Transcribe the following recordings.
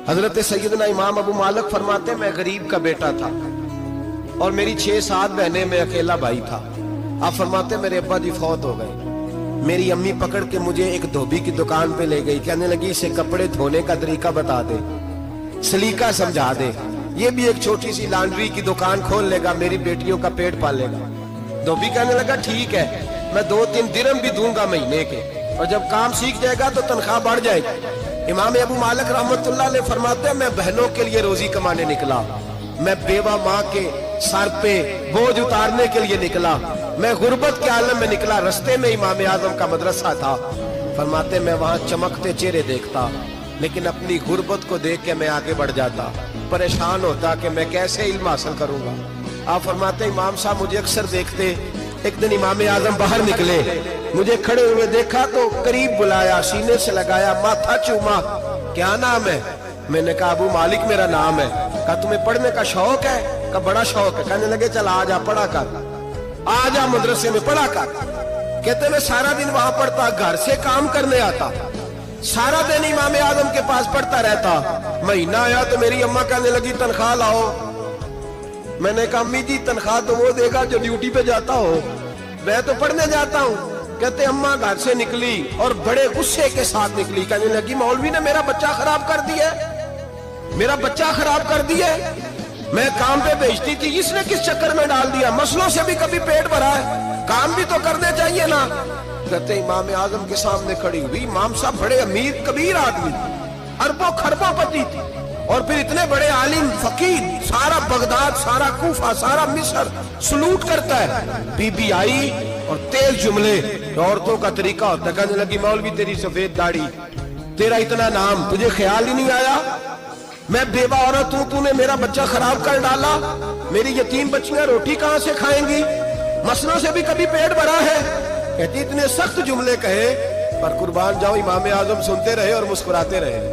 حضرت سیدنا امام ابو مالک فرماتے ہیں میں غریب کا بیٹا تھا اور میری 6-7 بہنیں، میں اکیلا بھائی تھا۔ آپ فرماتے ہیں میرے ابا جی فوت ہو گئے، میری امی پکڑ کے مجھے ایک دھوبی کی دکان پہ لے گئی، کہنے لگی اسے کپڑے دھونے کا طریقہ بتا دے، سلیقہ سمجھا دے، یہ بھی ایک چھوٹی سی لانڈری کی دکان کھول لے گا، میری بیٹیوں کا پیٹ پال لے گا۔ دھوبی کہنے لگا ٹھیک ہے، میں 2-3 درہم بھی دوں گا مہینے کے، اور جب کام سیکھ جائے گا تو تنخواہ بڑھ جائے گی۔ امام ابو مالک رحمت اللہ علیہ فرماتے ہیں میں بہنوں کے لیے روزی کمانے نکلا، میں بیوہ ماں کے سر پہ بوجھ اتارنے کے لیے نکلا، میں غربت کے عالم میں نکلا۔ رستے میں امام اعظم کا مدرسہ تھا، فرماتے میں وہاں چمکتے چہرے دیکھتا، لیکن اپنی غربت کو دیکھ کے میں آگے بڑھ جاتا، پریشان ہوتا کہ میں کیسے علم حاصل کروں گا۔ آپ فرماتے امام صاحب مجھے اکثر دیکھتے، ایک دن امام اعظم باہر نکلے، مجھے کھڑے ہوئے دیکھا تو قریب بلایا، سینے سے لگایا، ماتھا چوما، کیا نام ہے؟ میں نے کہا ابو مالک میرا نام ہے۔ کہا تمہیں پڑھنے کا شوق ہے؟ کہا بڑا شوق ہے۔ کہنے لگے چل آ جا پڑھا کر، آ جا مدرسے میں پڑھا کر۔ کہتے میں سارا دن وہاں پڑھتا، گھر سے کام کرنے آتا، سارا دن امام اعظم کے پاس پڑھتا رہتا۔ مہینہ آیا تو میری اماں کہنے لگی تنخواہ لاؤ۔ میں نے کہا امی جی تنخواہ تو وہ دے گا جو ڈیوٹی پہ جاتا ہو، میں تو پڑھنے جاتا ہوں۔ کہتے اماں گھر سے نکلی اور بڑے غصے کے ساتھ نکلی، کہنے لگی مولوی نے میرا بچہ خراب کر دیا، میرا بچہ خراب کر دیا، میں کام پہ بھیجتی تھی، اس نے کس چکر میں ڈال دیا، مسلوں سے بھی کبھی پیٹ بھرا ہے، کام بھی تو کرنے چاہیے نا۔ کہتے امام اعظم کے سامنے کھڑی ہوئی، امام صاحب بڑے امیر کبیر آدمی، اربوں خربوں پتی تھی، اور پھر اتنے بڑے عالم فقیر، سارا بغداد، سارا کوفہ، سارا مصر سلوٹ کرتا ہے۔ بی بی آئی اور تیز جملے، عورتوں کا طریقہ ہوتا ہے، کہنے لگی مولوی تیری سفید داڑھی، تیرا اتنا نام، تجھے خیال ہی نہیں آیا میں بیوہ عورت ہوں، تو نے میرا بچہ خراب کر ڈالا، میری یتیم بچیاں روٹی کہاں سے کھائیں گی، مسلوں سے بھی کبھی پیٹ بھرا ہے۔ کہتی اتنے سخت جملے کہے پر قربان جاؤ امام اعظم سنتے رہے اور مسکراتے رہے۔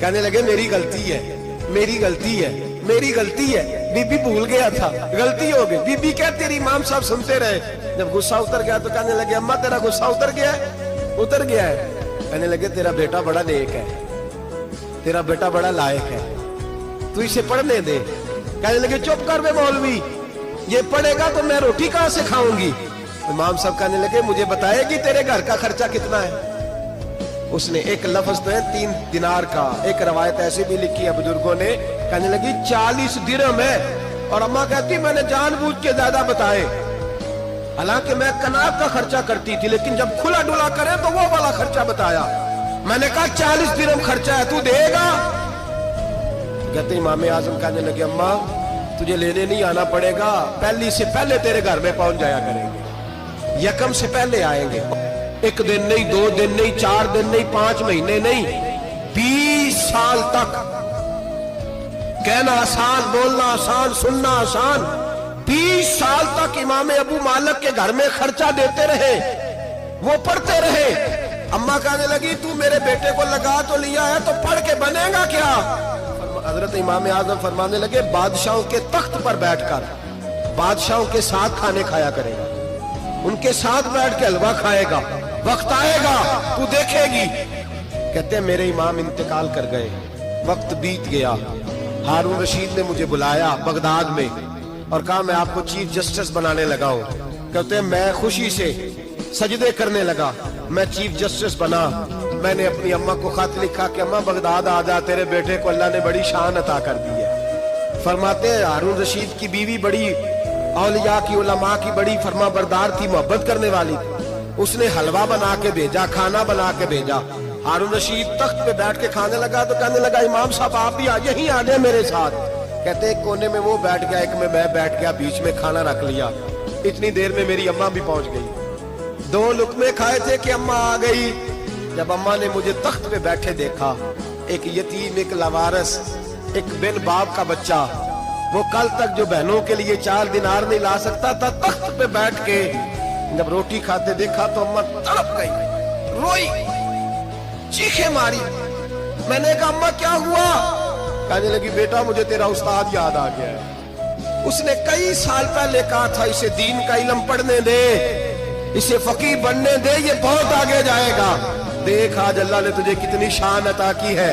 کہنے لگے میری غلطی ہے، میری غلطی ہے، میری غلطی ہے، بی بی بھول گیا تھا، غلطی ہو گئی۔ بی بی کہتی رہی، امام صاحب سنتے رہے۔ جب غصہ اتر گیا تو کہنے لگے اماں تیرا غصہ اتر گیا ہے؟ اتر گیا ہے۔ کہنے لگے تیرا بیٹا بڑا نیک ہے، تیرا بیٹا بڑا لائق ہے، تو اسے پڑھنے دے۔ کہنے لگے چپ کر بے مولوی، یہ پڑھے گا تو میں روٹی کہاں سے کھاؤں گی؟ امام صاحب کہنے لگے مجھے بتائے گی تیرے گھر کا خرچہ کتنا ہے؟ اس نے ایک لفظ تو ہے 3 دینار کا، ایک روایت ایسی بھی لکھی ہے بزرگوں نے، کہنے لگی 40 درہم ہے، اور اماں کہتی میں نے جان بوجھ کے زیادہ بتائے، حالانکہ میں کناب کا خرچہ کرتی تھی، لیکن جب کھلا ڈلا کرے تو وہ والا خرچہ بتایا۔ میں نے کہا 40 درہم خرچہ ہے، تو دے گا؟ کہتے امام اعظم کہنے لگے اماں تجھے لینے نہیں آنا پڑے گا، پہلی سے پہلے تیرے گھر میں پہنچ جایا کریں گے، یکم سے پہلے آئیں گے، 1 دن نہیں، 2 دن نہیں، 4 دن نہیں، 5 مہینے نہیں، 20 سال تک۔ کہنا آسان، بولنا آسان، سننا آسان، 20 سال تک امام ابو مالک کے گھر میں خرچہ دیتے رہے، وہ پڑھتے رہے۔ اماں کہنے لگی تو میرے بیٹے کو لگا تو لیا ہے تو پڑھ کے بنے گا کیا؟ حضرت امام اعظم فرمانے لگے بادشاہوں کے تخت پر بیٹھ کر بادشاہوں کے ساتھ کھانے کھایا کرے گا، ان کے ساتھ بیٹھ کے حلوہ کھائے گا، وقت آئے گا تو دیکھے گی۔ کہتے ہیں میرے امام انتقال کر گئے، وقت بیت گیا، ہارون رشید نے مجھے بلایا بغداد میں اور کہا میں آپ کو چیف جسٹس بنانے لگا ہوں۔ کہتے ہیں میں خوشی سے سجدے کرنے لگا، میں چیف جسٹس بنا۔ میں نے اپنی اماں کو خط لکھا کہ اماں بغداد آ جا، تیرے بیٹے کو اللہ نے بڑی شان عطا کر دی ہے۔ فرماتے ہیں ہارون رشید کی بیوی بڑی اولیاء کی، علماء کی بڑی فرما بردار تھی، محبت کرنے والی تھی، اس نے حلوہ بنا کے بھیجا، کھانا بنا کے بھیجا۔ ہارون رشید تخت پہ بیٹھ کے کھانے لگا تو کہنے لگا امام صاحب آپ بھی یہیں آ جائیں میرے ساتھ۔ کہتے ایک کونے میں وہ بیٹھ گیا، ایک میں بیٹھ گیا، بیچ میں کھانا رکھ لیا۔ اتنی دیر میں میری اماں بھی پہنچ گئی، 2 لقمے کھائے تھے کہ اماں آ گئی۔ جب اماں نے مجھے تخت پہ بیٹھے دیکھا، ایک یتیم، ایک لاوارث، ایک بن باپ کا بچہ، وہ کل تک جو بہنوں کے لیے 4 دینار نہیں لا سکتا تھا، تخت پہ بیٹھ کے جب روٹی کھاتے دیکھا تو اماں تڑپ گئی، روئی، چیخیں ماری۔ میں نے کہا اماں کیا ہوا؟ کہنے لگی بیٹا مجھے تیرا استاد یاد آ گیا ہے، اس نے کئی سال پہلے کہا تھا اسے دین کا علم پڑھنے دے، اسے فقیہ بننے دے، یہ بہت آگے جائے گا۔ دیکھ آج اللہ نے تجھے کتنی شان عطا کی ہے،